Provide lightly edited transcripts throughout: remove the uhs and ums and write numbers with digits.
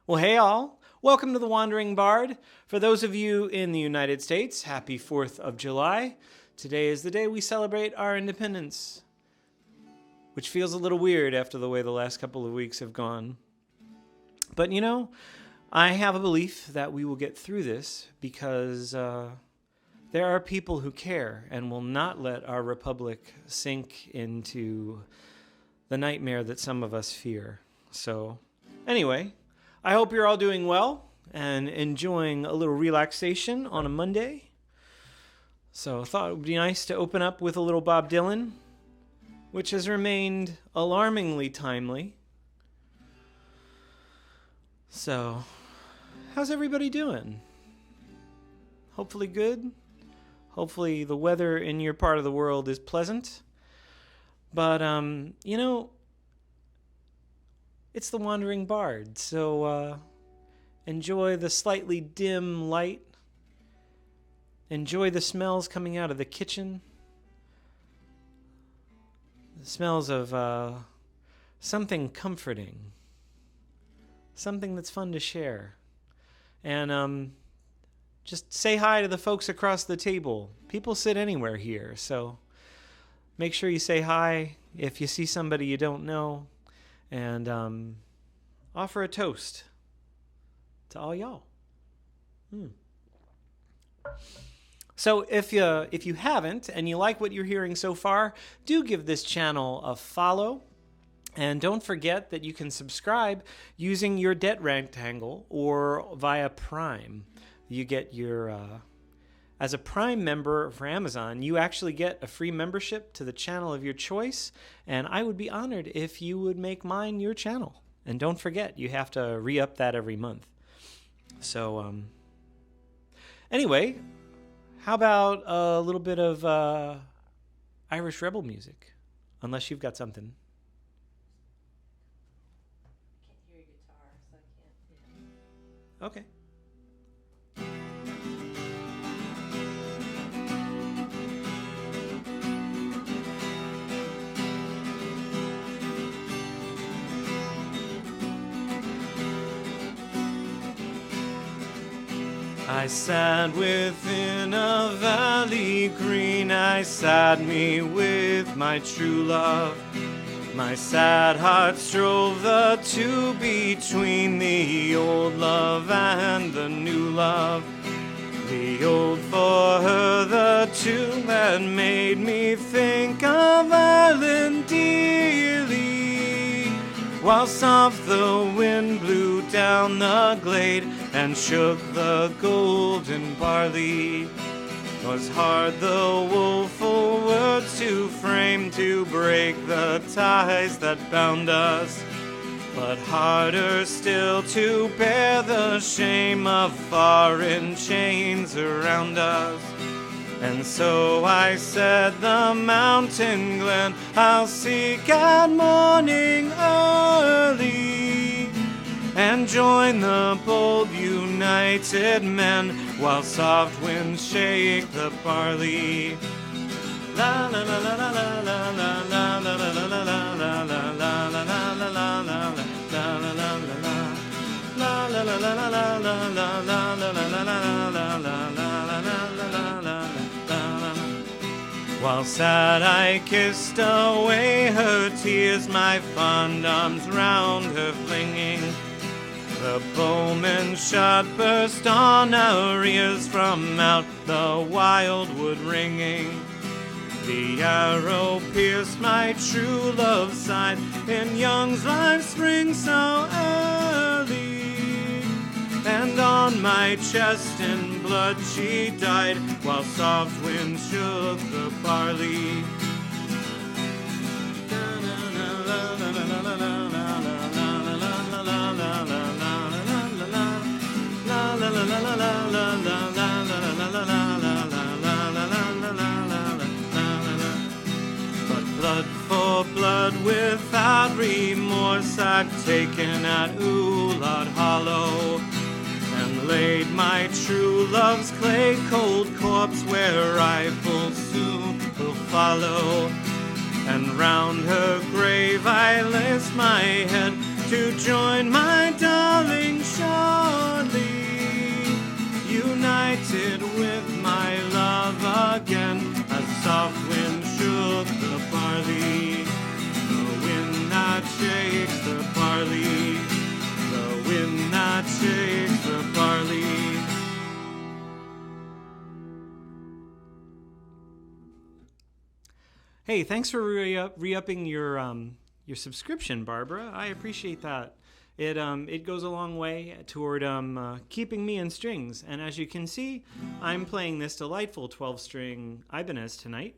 Well, hey all. Welcome to The Wandering Bard. For those of you in the United States, happy 4th of July. Today is the day we celebrate our independence, which feels a little weird after the way the last couple of weeks have gone. But you know, I have a belief that we will get through this because there are people who care and will not let our republic sink into the nightmare that some of us fear. So, anyway, I hope you're all doing well and enjoying a little relaxation on a Monday. So I thought it would be nice to open up with a little Bob Dylan, which has remained alarmingly timely. So, how's everybody doing? Hopefully good. Hopefully the weather in your part of the world is pleasant. But, you know, it's the Wandering Bard, so enjoy the slightly dim light. Enjoy the smells coming out of the kitchen. The smells of something comforting. Something that's fun to share. And just say hi to the folks across the table. People sit anywhere here, so make sure you say hi if you see somebody you don't know. And offer a toast to all y'all. So if you haven't and you like what you're hearing so far, do give this channel a follow. And don't forget that you can subscribe using your debt rectangle or via Prime. You get your... As a Prime member for Amazon, you actually get a free membership to the channel of your choice, and I would be honored if you would make mine your channel. And don't forget, you have to re-up that every month. So, anyway, how about a little bit of Irish Rebel music? Unless you've got something. I can't hear your guitar, so I can't. Okay. I sat within a valley green, I sat me with my true love. My sad heart strove the two between the old love and the new love. The old for her, the two that made me think of Ireland dearly. While soft the wind blew down the glade and shook the golden barley. 'Twas hard the woeful words to frame to break the ties that bound us, but harder still to bear the shame of foreign chains around us. And so I said the Mountain Glen I'll seek at morning early, and join the bold united men while soft winds shake the barley. La la la la la la la la la la la la la la la la la la la. While sad I kissed away her tears, my fond arms round her flinging. The bowman's shot burst on our ears from out the wildwood ringing. The arrow pierced my true love's side in young's life spring so early, and on my chest in blood she died while soft winds shook the barley. But blood for blood without remorse I've taken at Oulad Hollow, and laid my true love's clay cold corpse where rifles soon will follow. And round her grave I laced my head to join my darling shakes the barley. Hey, thanks for re-upping your subscription, Barbara. I appreciate that. It goes a long way toward keeping me in strings. And as you can see, I'm playing this delightful 12-string Ibanez tonight.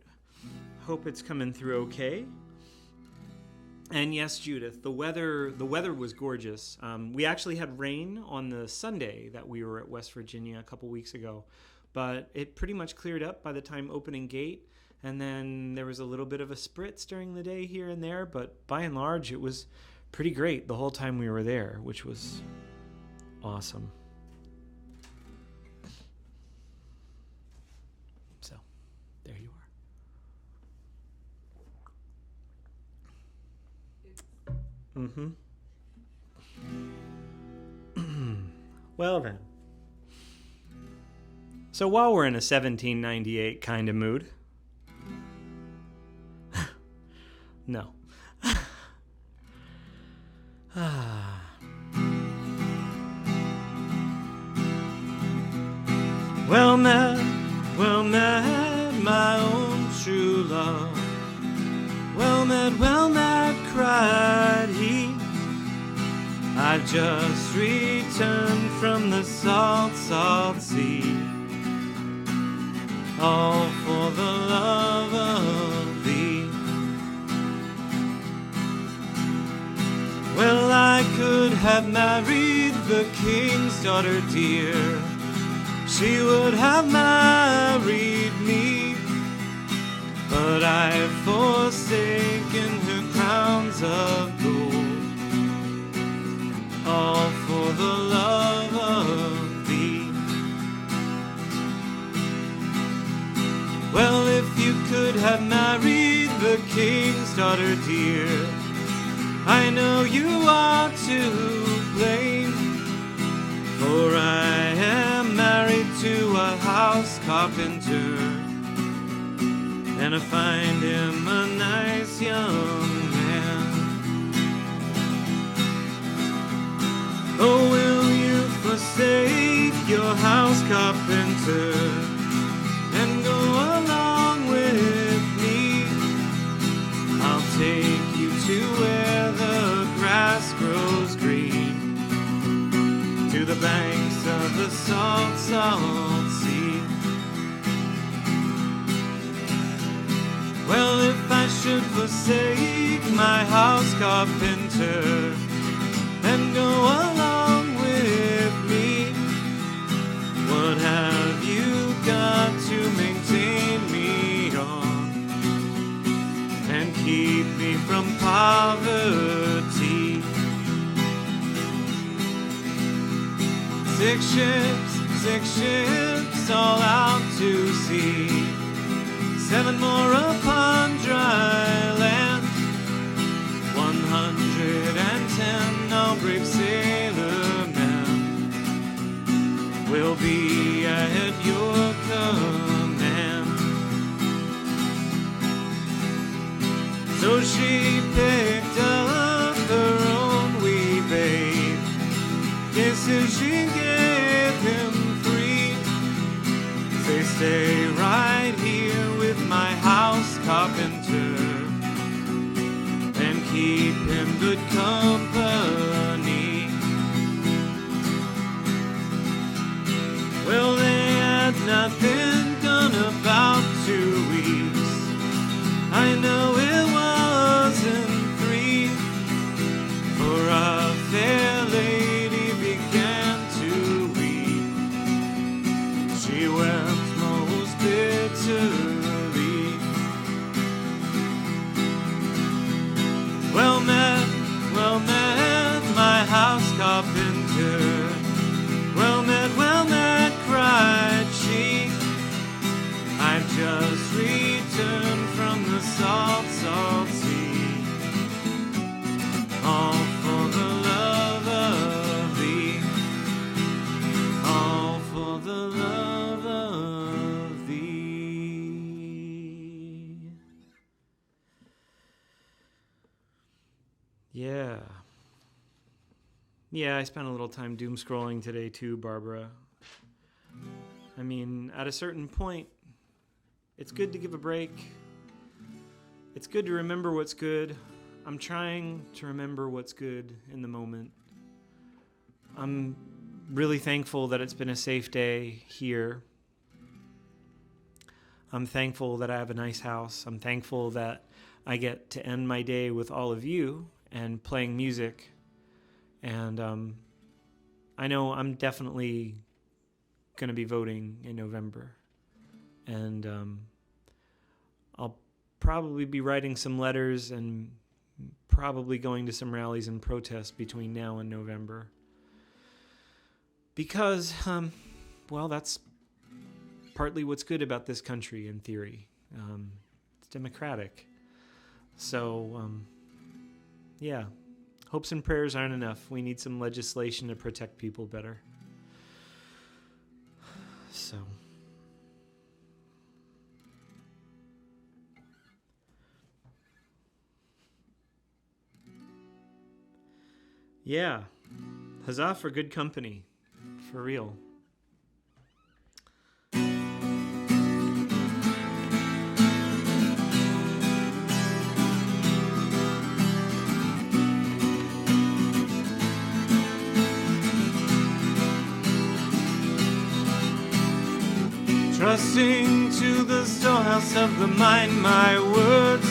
Hope it's coming through okay. And yes, Judith, the weather was gorgeous. We actually had rain on the Sunday that we were at West Virginia a couple weeks ago, but it pretty much cleared up by the time opening gate. And then there was a little bit of a spritz during the day here and there, but by and large, it was pretty great the whole time we were there, which was awesome. So, there you are. Well then. So while we're in a 1798 kind of mood, no. Well met, my own true love. Well met, cried he. I've just returned from the salt sea, all for the love of thee. Well, I could have married the king's daughter dear. She would have married me, but I've forsaken her crowns of gold, all for the love of thee. Well, if you could have married the king's daughter dear, I know you are to blame, for I am married to a house carpenter, and I find him a nice young man. Oh, will you forsake your house carpenter and go along with me? I'll take you to where the grass grows green, to the banks of the salt sea. Well, if I should forsake my house carpenter and go along with me, what have you got to maintain me on and keep me from poverty? 6 ships all out to sea, 7 more upon dry land, 110 all brave sailor men will be at your command. So she picked up her own wee babe, kisses she gave him free. They stay right here with my house carpenter and keep him good company. Well, they had not been gone about 2 weeks. I know it wasn't 3, for a fair lady began to weep. She wept most bitterly. Well met, my house carpenter. Well met, cried she. I've just returned from the salt sea, all for the love of thee, all for the love of thee. Yeah. Yeah, I spent a little time doom scrolling today too, Barbara. I mean, at a certain point, it's good to give a break. It's good to remember what's good. I'm trying to remember what's good in the moment. I'm really thankful that it's been a safe day here. I'm thankful that I have a nice house. I'm thankful that I get to end my day with all of you and playing music. And I know I'm definitely going to be voting in November. And I'll probably be writing some letters and probably going to some rallies and protests between now and November. Because, well, that's partly what's good about this country in theory. It's democratic. So, yeah, hopes and prayers aren't enough. We need some legislation to protect people better. So, yeah, huzzah for good company, for real. Trusting to the storehouse of the mind, my words,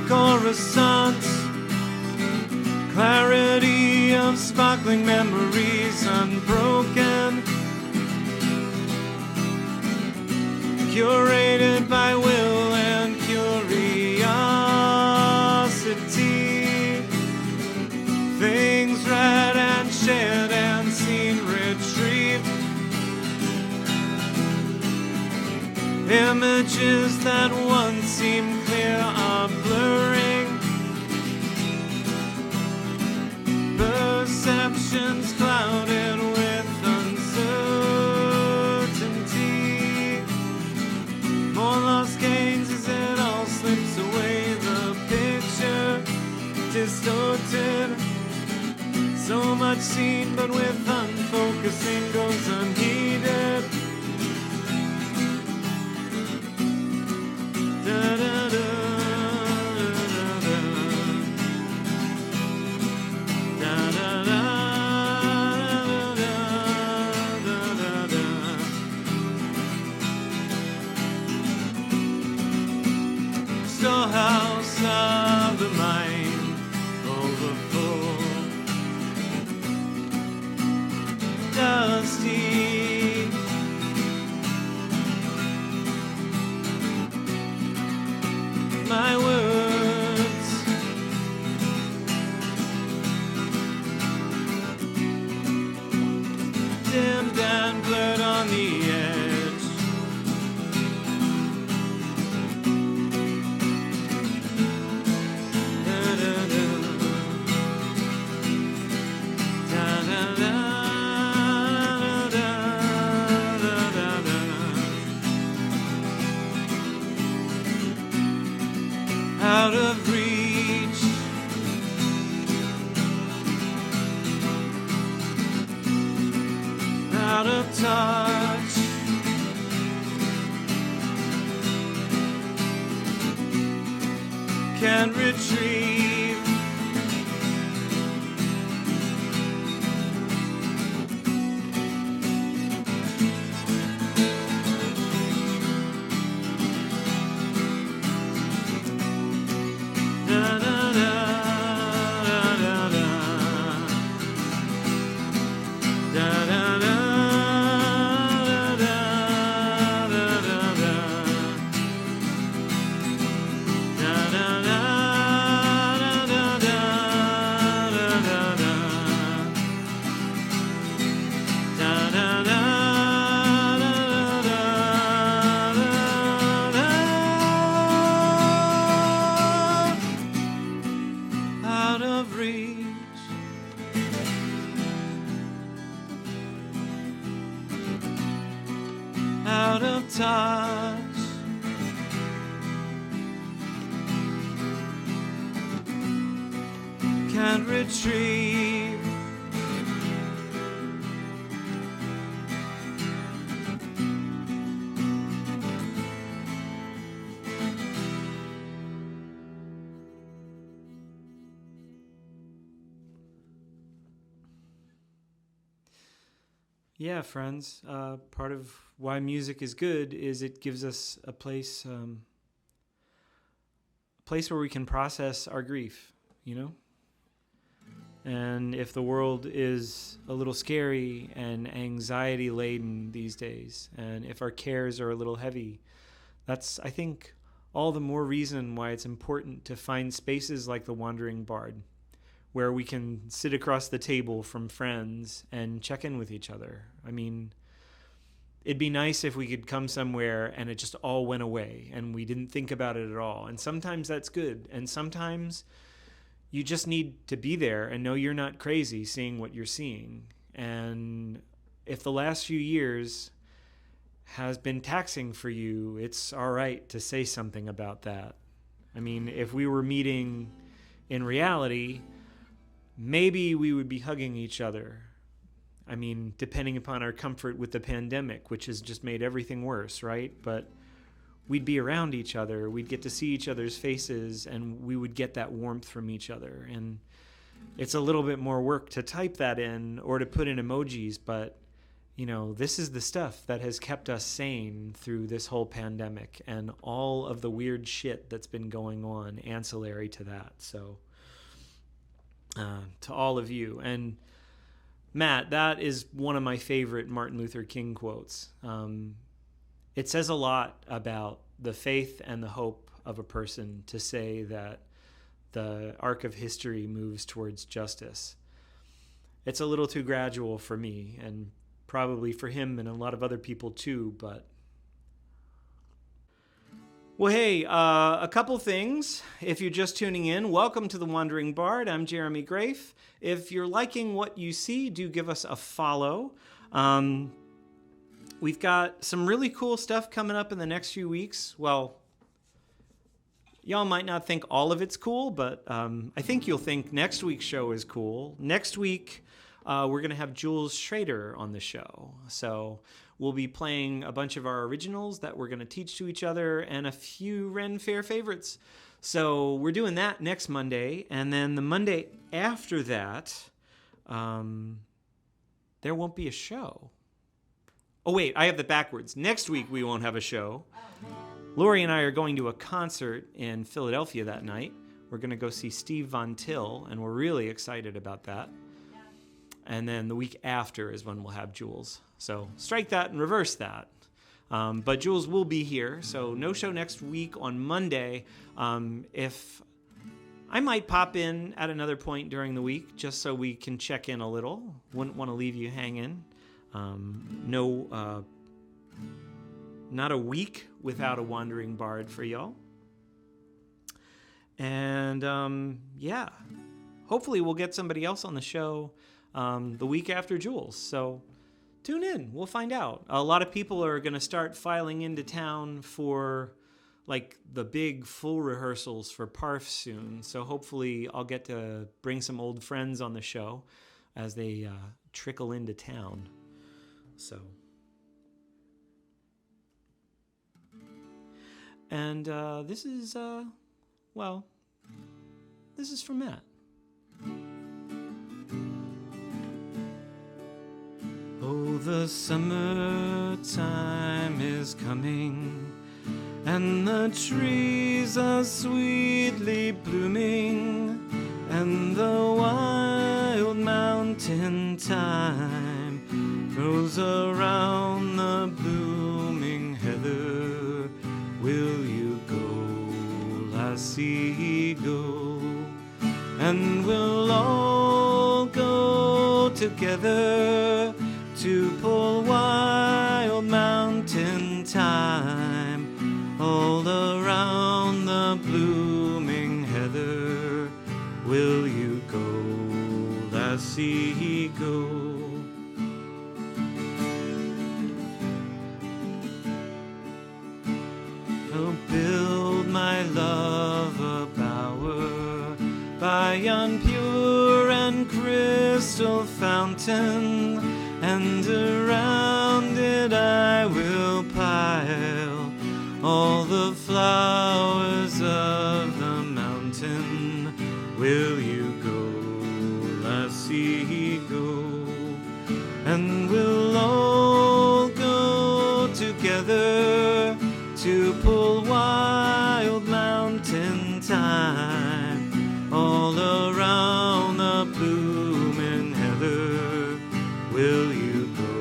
coruscant, clarity of sparkling memories unbroken, curated by will and curiosity, things read and shared and seen retrieved, images that once seemed clear are blurring, perceptions clouded with uncertainty, more lost gains as it all slips away, the picture distorted, so much seen but with unfocusing goes unheeded. Storehouse of the mind, overfull, dusty, my words, dimmed and blurred on the edge. Out of reach, out of touch, can't retrieve, out of reach, out of touch, can't retrieve, Yeah, friends. Part of why music is good is it gives us a place where we can process our grief, you know? And if the world is a little scary and anxiety laden these days, and if our cares are a little heavy, that's, I think, all the more reason why it's important to find spaces like the Wandering Bard, where we can sit across the table from friends and check in with each other. I mean, it'd be nice if we could come somewhere and it just all went away and we didn't think about it at all. And sometimes that's good. And sometimes you just need to be there and know you're not crazy seeing what you're seeing. And if the last few years has been taxing for you, it's all right to say something about that. I mean, if we were meeting in reality, maybe we would be hugging each other. I mean, depending upon our comfort with the pandemic, which has just made everything worse, right? But we'd be around each other. We'd get to see each other's faces, and we would get that warmth from each other. And it's a little bit more work to type that in or to put in emojis, but, you know, this is the stuff that has kept us sane through this whole pandemic and all of the weird shit that's been going on ancillary to that. So to all of you. And Matt, that is one of my favorite Martin Luther King quotes. It says a lot about the faith and the hope of a person to say that the arc of history moves towards justice. It's a little too gradual for me, and probably for him and a lot of other people too, but well, hey, a couple things. If you're just tuning in, welcome to The Wandering Bard. I'm Jeremy Grafe. If you're liking what you see, do give us a follow. We've got some really cool stuff coming up in the next few weeks. Well, y'all might not think all of it's cool, but I think you'll think next week's show is cool. Next week, we're going to have Jules Schrader on the show. So we'll be playing a bunch of our originals that we're going to teach to each other and a few Ren Fair favorites. So we're doing that next Monday. And then the Monday after that, there won't be a show. Oh, wait, I have that backwards. Next week we won't have a show. Lori and I are going to a concert in Philadelphia that night. We're going to go see Steve Von Till, and we're really excited about that. And then the week after is when we'll have Jules. So strike that and reverse that. But Jules will be here, so no show next week on Monday. If I might pop in at another point during the week just so we can check in a little. Wouldn't want to leave you hanging. Not a week without a Wandering Bard for y'all. And yeah, hopefully we'll get somebody else on the show the week after Jules. So tune in. We'll find out. A lot of people are going to start filing into town for like the big full rehearsals for Parf soon. So hopefully I'll get to bring some old friends on the show as they trickle into town. So, and this is from Matt. Oh, the summertime is coming, and the trees are sweetly blooming, and the wild mountain thyme grows around the blooming heather. Will you go, lassie, go? And we'll all go together to pull wild mountain thyme all around the blooming heather. Will you go, lassie, go? I'll build my love a bower by yon pure and crystal fountain, and around it I will pile all the flowers of the mountain. Will you go, lassie, go? And we'll all to pull wild mountain thyme all around the blooming heather. Will you go,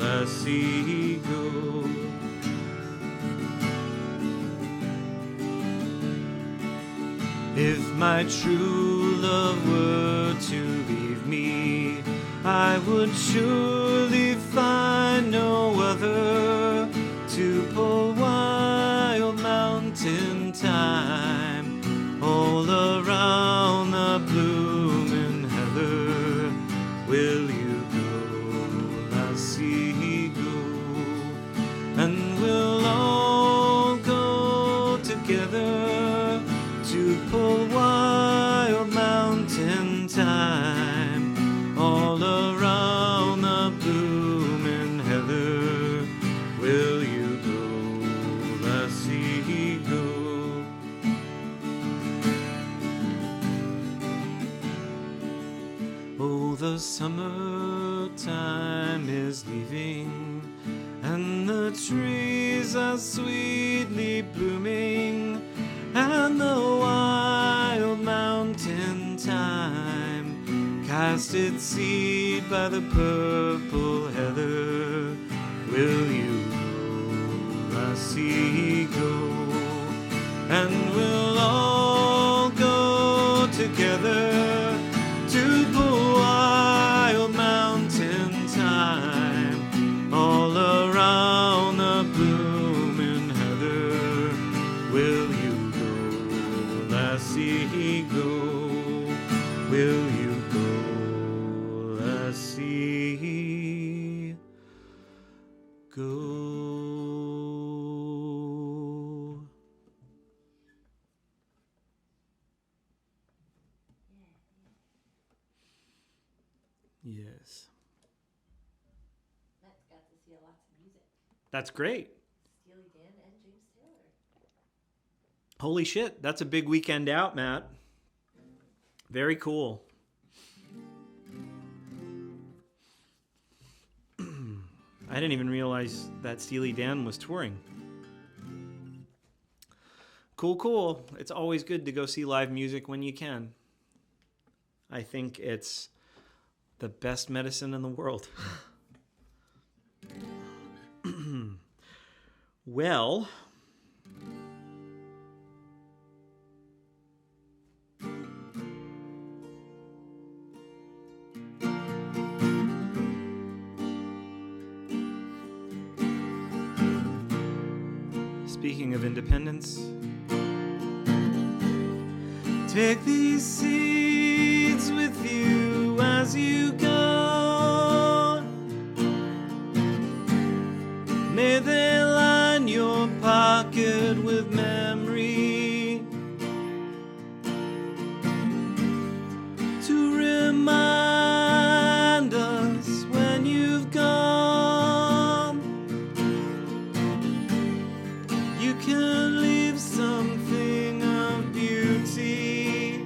lassie, go? If my true love were to leave me, I would surely find no other to pull wild mountain thyme all around the blooming heather. Will you go, lassie, go? And we'll all go together to pull wild mountain thyme all around the blooming heather. Will you go, lassie, go? Oh, the summertime is leaving, and the trees are sweetly blooming, and the wild mountain thyme cast its seed by the purple heather. Will you go, lassie, go? And we'll all go together to pull wild mountain thyme all around the blooming heather. Will you go, lassie, go? Will you go, lassie, go? Yes. Matt's got to see lots of music. That's great. Steely Dan and James Taylor. Holy shit, that's a big weekend out, Matt. Very cool. I didn't even realize that Steely Dan was touring. Cool, cool. It's always good to go see live music when you can. I think it's the best medicine in the world. Well, speaking of independence, take these seeds with you as you go. May they line your pocket with memory to remind us when you've gone. You can leave something of beauty.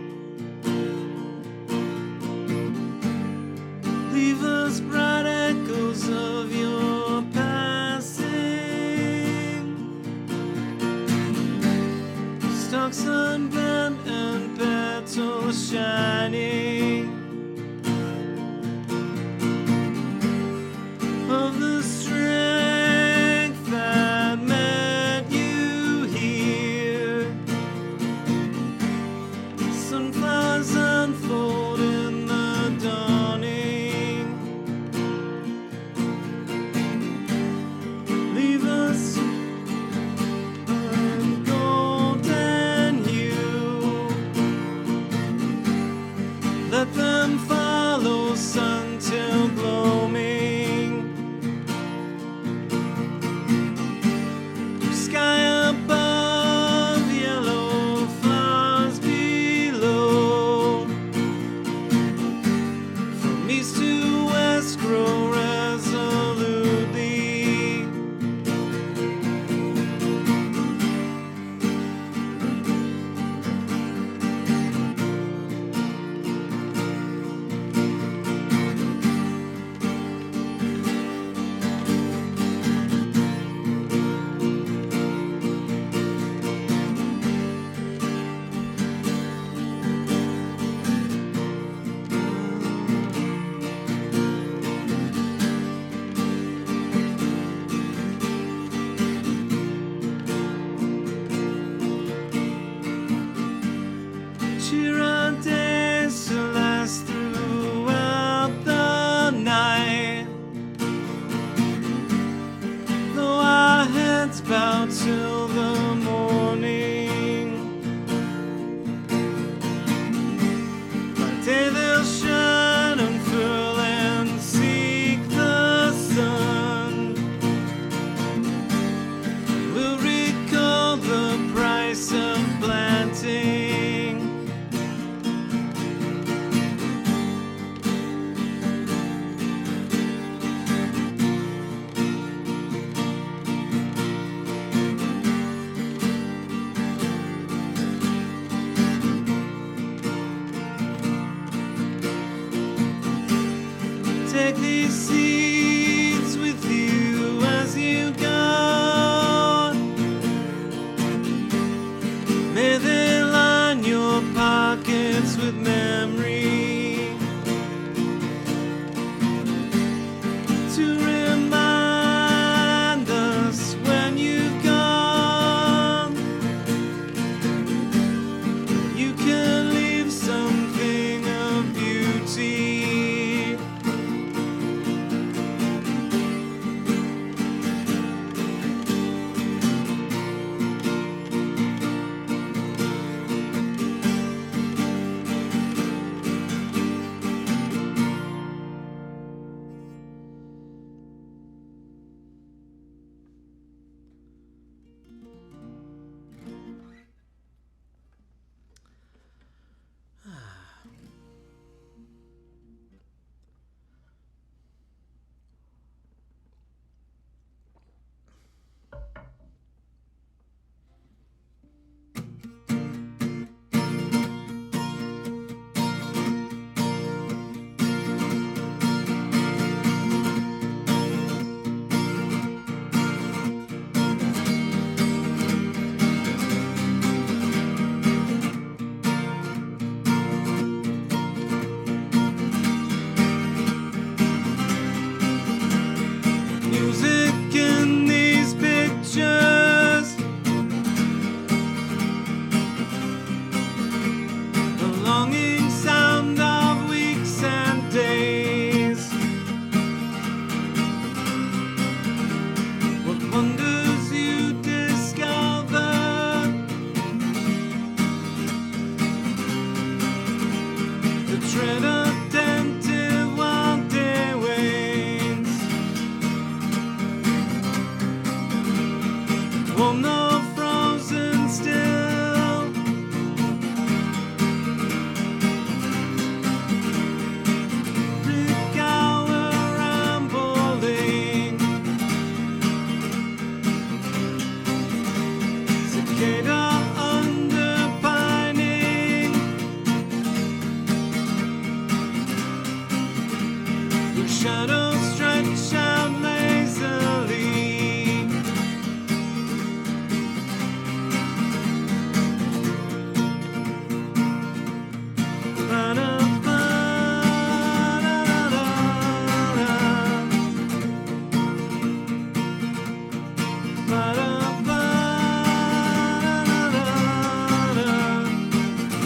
Leave us bright echoes of your passing. Stalks unbent and petals shining of the strength that met you here. Sunflowers unfold in the dawning. Leave us a golden hue. Let lights bow till the morning. By day they'll shine, unfurl and seek the sun. We'll recall the price of planting. Take these seeds with you as you go. May they line your pockets with memory to remind us when you've gone. You can leave something of beauty. Music in these pictures, the longing sound of weeks and days. What wonders you discover, the tread attentive while day wanes. Warm though frozen still, brick hour rambling, cicada underpining, the shadows stretch out lazily.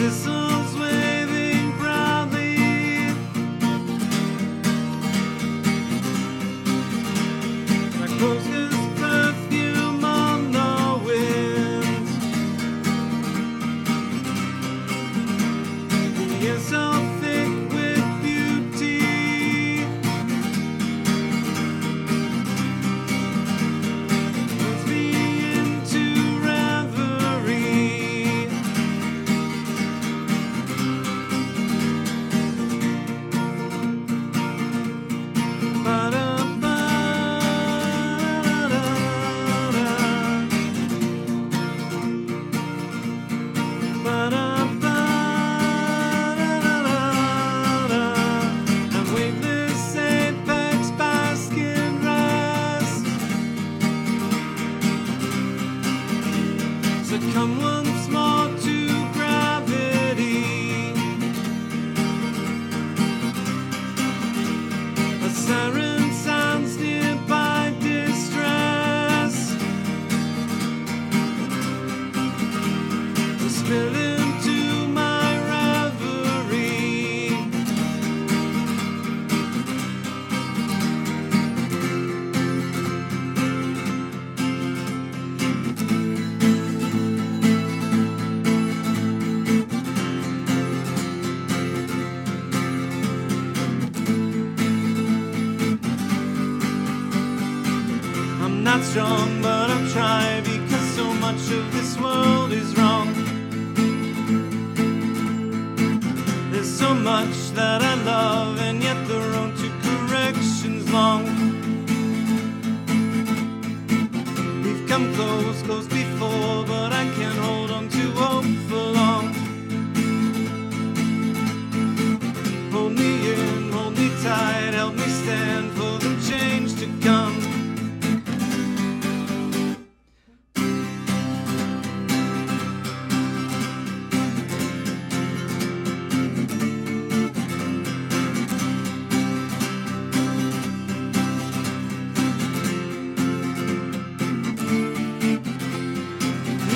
Thistles waving proudly, strong, but I'll try because so much of this world is wrong. There's so much that I love, and yet the road to correction's long. We've come close, close before, but I can't hold on to hope for long. Hold me in, hold me tight, help me stand for the change to come.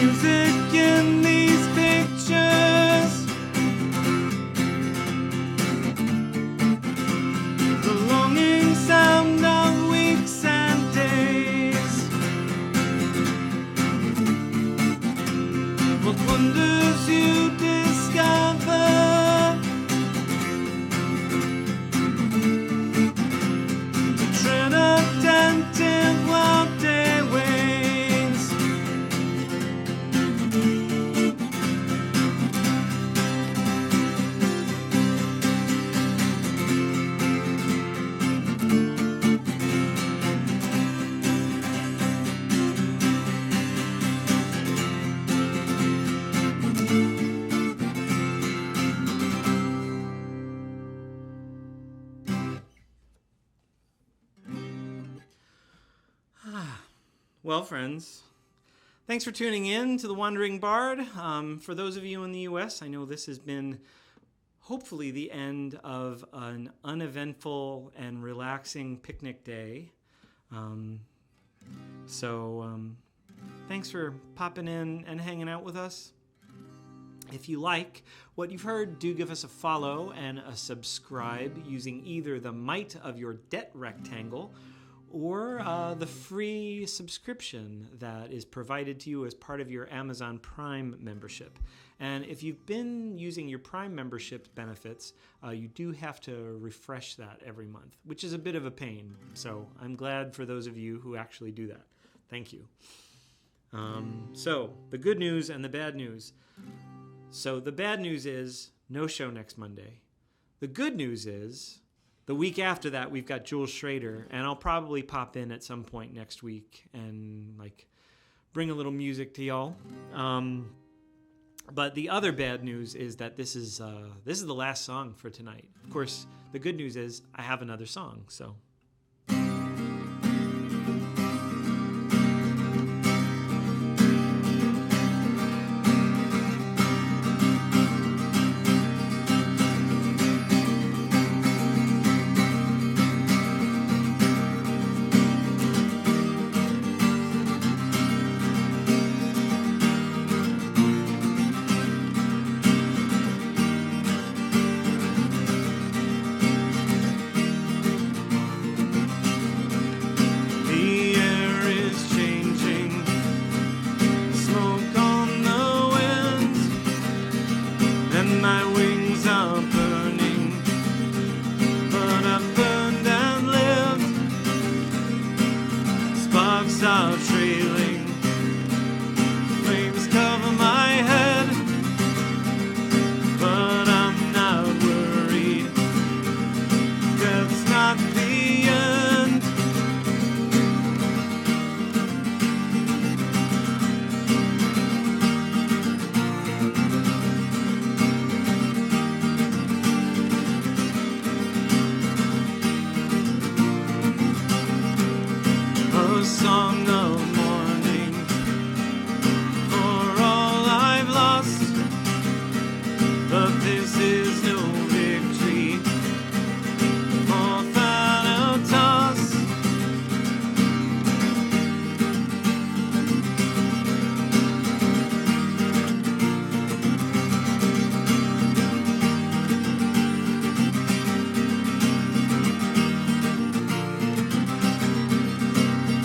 Music in these pictures, the longing sound of weeks and days. What wonders you discover, to tread attentive while day wanes. Well, friends, thanks for tuning in to The Wandering Bard. For those of you in the U.S., I know this has been hopefully the end of an uneventful and relaxing picnic day. Thanks for popping in and hanging out with us. If you like what you've heard, do give us a follow and a subscribe using either the might of your debt rectangle or the free subscription that is provided to you as part of your Amazon Prime membership. And if you've been using your Prime membership benefits, you do have to refresh that every month, which is a bit of a pain. So I'm glad for those of you who actually do that. Thank you. So the good news and the bad news. So the bad news is no show next Monday. The good news is the week after that, we've got Jules Schrader, and I'll probably pop in at some point next week and bring a little music to y'all. But the other bad news is that this is the last song for tonight. Of course, the good news is I have another song. So.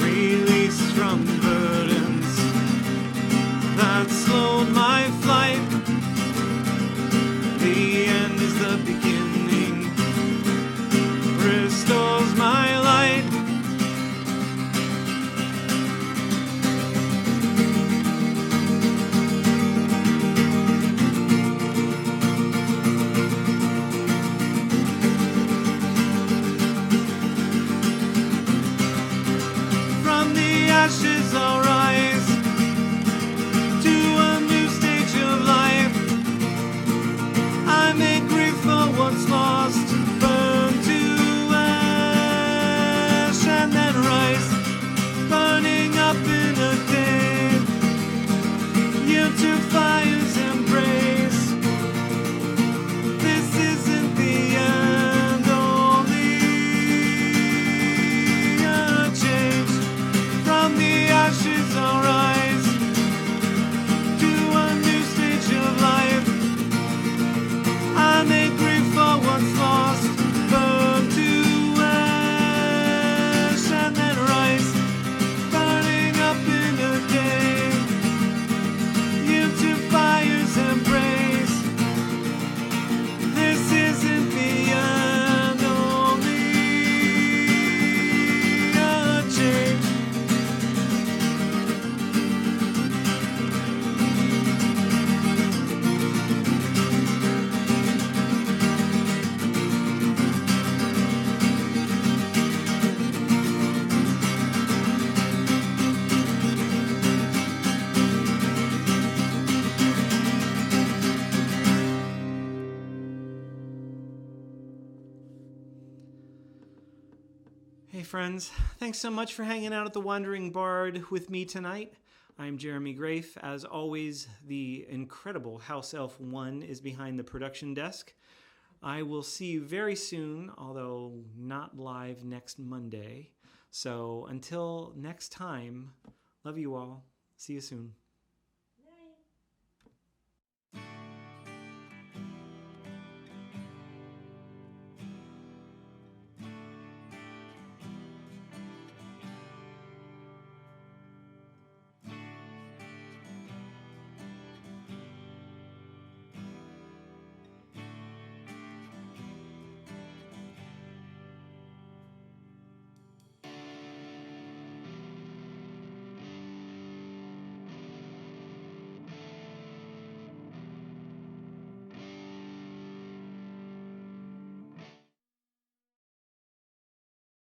Released ashes I'll rise to a new stage of life. I make grief for what's lost, burn to ash, and then rise, burning up in a day. Yield to fire's embrace. This isn't the end, only a change. From the ashes I'll rise to a new stage of life. I make grief for what's lost, burn to ash, and then rise, burning up in a day. Yield to fire's embrace. This isn't the end, only a change. Hey friends, thanks so much for hanging out at the Wandering Bard with me tonight. I'm Jeremy Grafe. As always, the incredible House Elf 1 is behind the production desk. I will see you very soon, although not live next Monday. So until next time, love you all. See you soon.